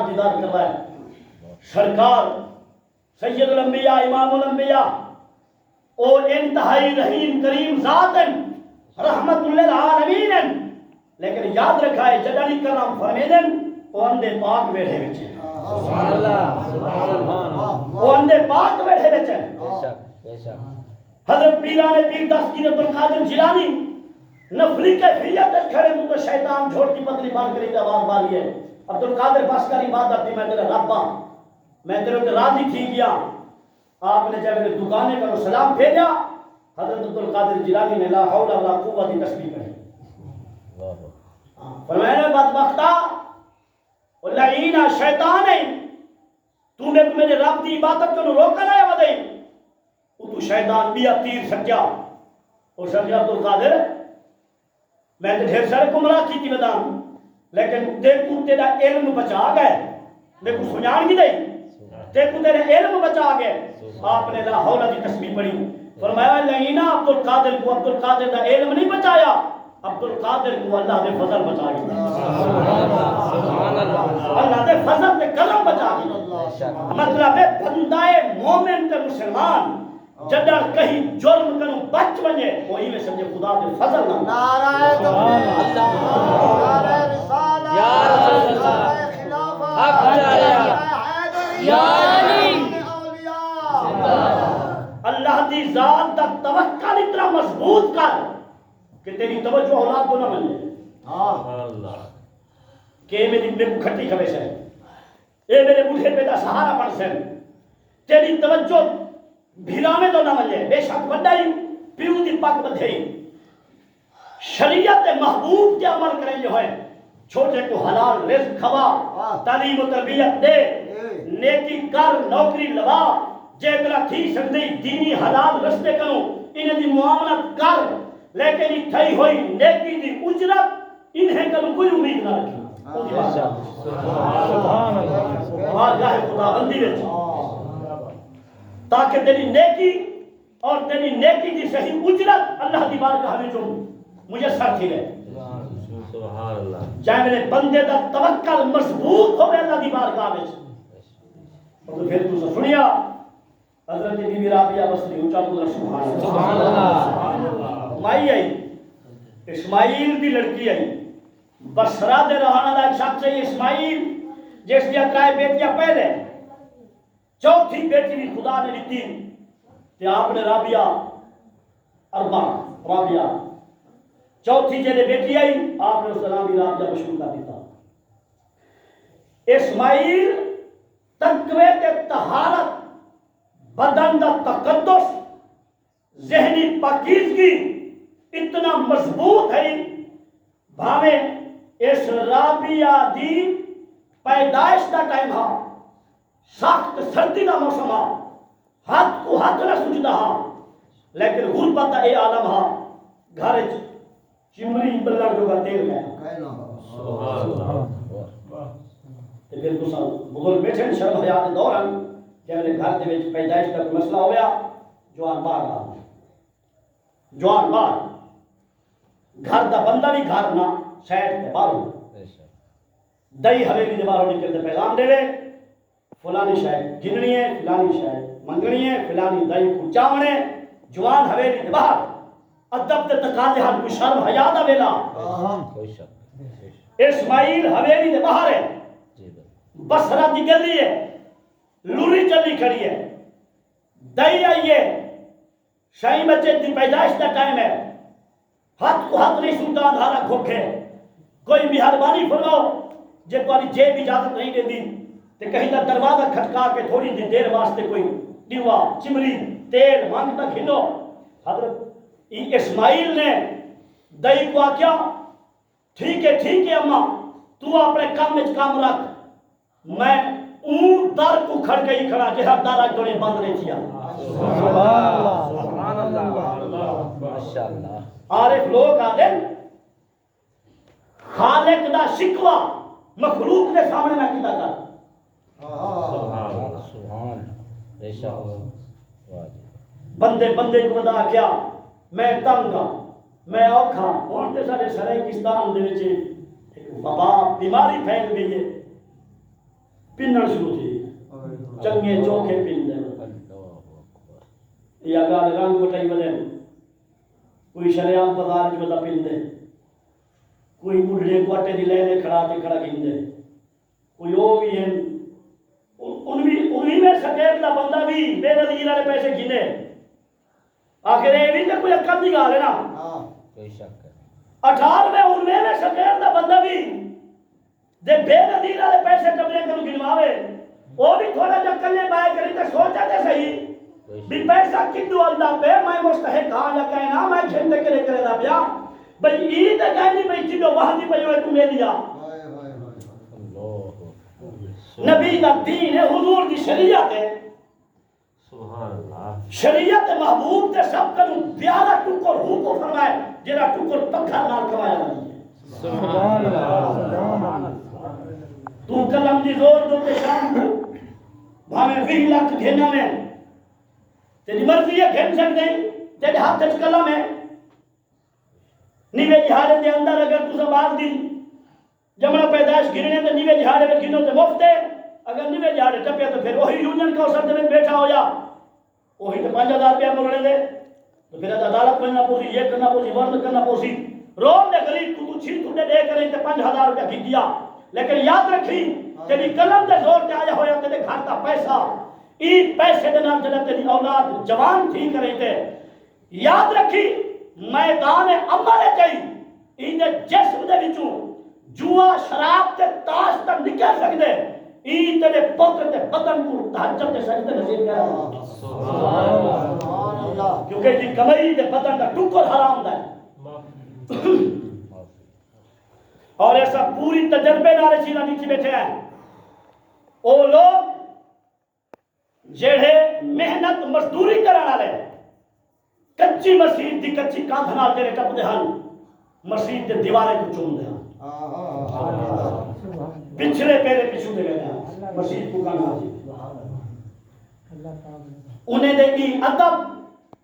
پاک دیدار کر رہا ہے۔ سرکار سید الانبیاء امام الانبیاء اور انتہائی رحیم کریم ذات رحمت للعالمین، لیکن یاد رکھا ہے جدانی کرام فرمیدن وہ اندے پاک بیٹھے بچے سبحان اللہ سبحان اللہ وہ اندے پاک بیٹھے بچے۔ بے شک حضرت پیران پیر دستگیر عبدالقادر جیلانی نفلی کیفیت کھڑے تو شیطان جھوٹ کی پتلی بان کری کی آواز ماری ہے، عبدالقادر بس کر عبادت دی، میں تیرے ربا میں تیرے تے راضی تھی گیا۔ آپ نے جب میرے دکانے کا سلام بھیجا، حضرت عبدالقادر جیلانی نے لا حول ولا قوت کی تسبیح پڑھی، فرمایا بدبختہ اور لعینہ شیطان ہے، تو نے میرے رب دی عبادت کو روکا نہ ہے ودے تو شیطان بیا تیر سجا اور سجا عبدالقادر میں تو ڈھیر سارے گمراہ کی بدام، لیکن دیکھو تیرا علم بچا گئے، دیکھو سنجان کی نہیں، دیکھو تیرا علم بچا گئے۔ آپ نے لا حول کی تسبیح پڑھی، فرمایا لعینہ عبدالقادر کو، عبدالقادر دا علم نہیں بچایا، عبدالقادر کو اللہ دے فضل بچا گیا، اللہ دے فضل دے کرم بچا گیا۔ مطلب ہے بندہ مومن تے مسلمان جدہ کہیں جرم کنو بچ بنے وہی میں سمجھے خدا دے فضل نہ نعرہ تکبیر، نعرہ رسالہ، یا رسول اللہ، نعرہ خلافت، حق جارہ، حیدری، یا علی، اولیاء۔ اللہ دی ذات دا توکل اتنا مضبوط کر کہ تیری توجہ اولاد کو نہ بن جائے کہ میری کو کھٹی کھوے سے اے میرے بوڑھے پہ دا سہارا بن سے تیری توجہ بھیلانے تو نہ بن جائے۔ بے شک بندائی پیو دی پاک بدھے شریعت محبوب کے عمل کریں جو ہے، چھوٹے کو حلال رزق کھوا، تعلیم و تربیت دے، نیکی کر، نوکری لوا، جیتنا تھی سکتی دینی حلال رستے کرو، انہیں دی معاملت کر، لیکن یہ تھئی ہوئی نیکی دی اجرت انہیں کرو کوئی امید نہ رکھی۔ بارگاہ خدا بندی وچ تاکہ تیری نیکی اور تیری نیکی دی صحیح اجرت اللہ دی بارگاہ میں جو میسر تھی رہے۔ چاہے میرے بندے دا توکل مضبوط ہو گئے اللہ دی بارگاہ میں، تو پھر تو سنیا حضرت بی بی رابعہ بصری اونچا بول سبحان اللہ، مائی آئی اسماعیل دی لڑکی آئی، بصرہ دے رہانا دا ایک شخص ہے اسماعیل جس دیا ترائے بیٹیاں پہلے، چوتھی بیٹی بھی خدا نے دیتی کہ آپ نے رابعہ اربع رابعہ چوتھی جلے بیٹی آئی آپ نے اس کا نام بھی رابعہ مشہور کر دیتا۔ اسماعیل تقوی تے طہارت، بدن دا تقدس، ذہنی پاکیزگی اتنا مضبوط ہے، بھاوے اس رابعہ دی پیدائش دا ٹائم ہاں، سخت سردی دا موسم ہاں، ہاتھ کو ہاتھ نہ سجدہ ہاں، لیکن غربت دا اے عالم ہاں، گھر چمری بلّا جو کا تیل گیا تو پھر تو بغل بیٹھے شرم حیات دوران کہ میرے گھر دے وچ پیدائش کا مسئلہ ہویا، جوان بار رہا جوان بار گھر دا بندہ بھی گھر نہ شاید تے بارو دئی حویلی دے بارو نکل تے پیغام دے وے فلانی شاید گننی ہے، فلانی شاید منگنی ہے، فلانی دئی کو چاونے، جوان حویلی دے باہر ادب تے تقاضے ہن کوئی شرم حیا دا ویلا۔ اسماعیل حویلی دے باہر ہے، بصرہ دی گلی ہے، لوری چلی کھڑی ہے، دئی آئیے، شاہی بچے دی پیدائش دا ٹائم ہے، ہاتھ کو ہاتھ نہیں سوتا دھارا کھوکھے، کوئی مہربانی فرماؤ جے تمہاری جیب اجازت نہیں دے دی تے کہیں دا دروازہ کھٹکا کے تھوڑی دیر واسطے کوئی دیوا چمری تیل مانگتا کھلو۔ حضرت اسماعیل نے دئی کو آکیا ٹھیک ہے اماں تو اپنے کام میں کام رکھ، میں اون در کو کھڑ کے ہی کھڑا جہاں در آج توڑے بند نہیں کیا۔ سبحان اللہ ماشاءاللہ۔ عارف لوگ آدھیں خالق دا شکوہ مخلوق نے سامنے نہ کیتا کر۔ سبحان بے شک بندے کو بدا کیا میں تنگ ہاں میں اوکھا ہوں تے سارے سرائے پاکستان دے وچ ایک وبا بیماری پھیل گئی ہے، پنن شروع تھی چنگے چوکھے پن دے یا گال رنگ وٹائی ولے کوئی شریعام بازار جو دا پن دے کوئی بڑھڑے کو اٹے دی لے کھڑا تے کھڑا گن دے کوئی او بھی ہیں انہی میں سکیت دا بندہ بھی بے نظیر والے پیسے گنے آخر یہ بھی تو کوئی عقل دی گال ہے نا کوئی شک ہے 18ویں 19ویں میں سکیت دا بندہ بھی دے بے نظیر والے پیسے کبلے کرو گنواوے وہ بھی تھوڑا جا کلے بائے کری تے سوچا تے صحیح بھی پیسہ کدو اللہ پہ میں مستحق ہاں یا کہنا میں چھنتے کرے کرے دا پیا بھئی عید کہنی بھئی چلو وہاں دی پہیو ہے تو لے لیا نبی دا دین ہے حضور دی شریعت ہے سبحان اللہ شریعت محبوب تے سب کنو پیارا ٹکر ہو کو فرمائے جیرا ٹکر پتھر نال کمایا نہیں ہے سبحان اللہ تو کلم دی زور دو تے شام کو بھاویں 20 لاکھ گھنا میں تیری مرضی ہے گھن سکتے تیرے ہاتھ تیج کلم ہے نیوے جہارے دے اندر اگر تو سباز دی جمعہ پیدائش گرنے تے نیوے جہارے میں گنو تے مفت ہے اگر نیوے جہارے ٹپے تو پھر وہی یونین کا اسر میں بیٹھا ہو یا وہی تو 5000 روپیہ مرنے دے تو پھر عدالت کرنا پوسی یہ کرنا پوسی ورد کرنا پوسی روم نے غریب تو چھین تو دے کریں تے 5000 روپیہ گھٹ دیا لیکن یاد رکھی تیری قلم دے زور تے آیا ہویا تیرے گھر کا پیسہ ای پیسے دے نام جنہ تیری اولاد جوان تھی کریں تے یاد رکھی میدان عمل ہے چاہی ای دے جسم دے وچوں جوا شراب تے تاش تک نکل سکتے ای تیرے پتر تے بدن کو تحجب تے سجدے نصیب کرا سبحان اللہ کیونکہ جی کمائی دے بدن کا ٹکر حرام دا ہے اور ایسا پوری تجربے نارے چیزاں نیچے بیٹھے ہیں او لوگ جڑے محنت مزدوری کرانا لے کچی مسجد دی کچی کاندھنا تیرے ٹپ دے ہن مسجد دے دیوارے کو چون دے ہن پچھلے پیرے پیچھو دے گئے ہیں مسجد کو کاندھنا انہیں دے کی ادب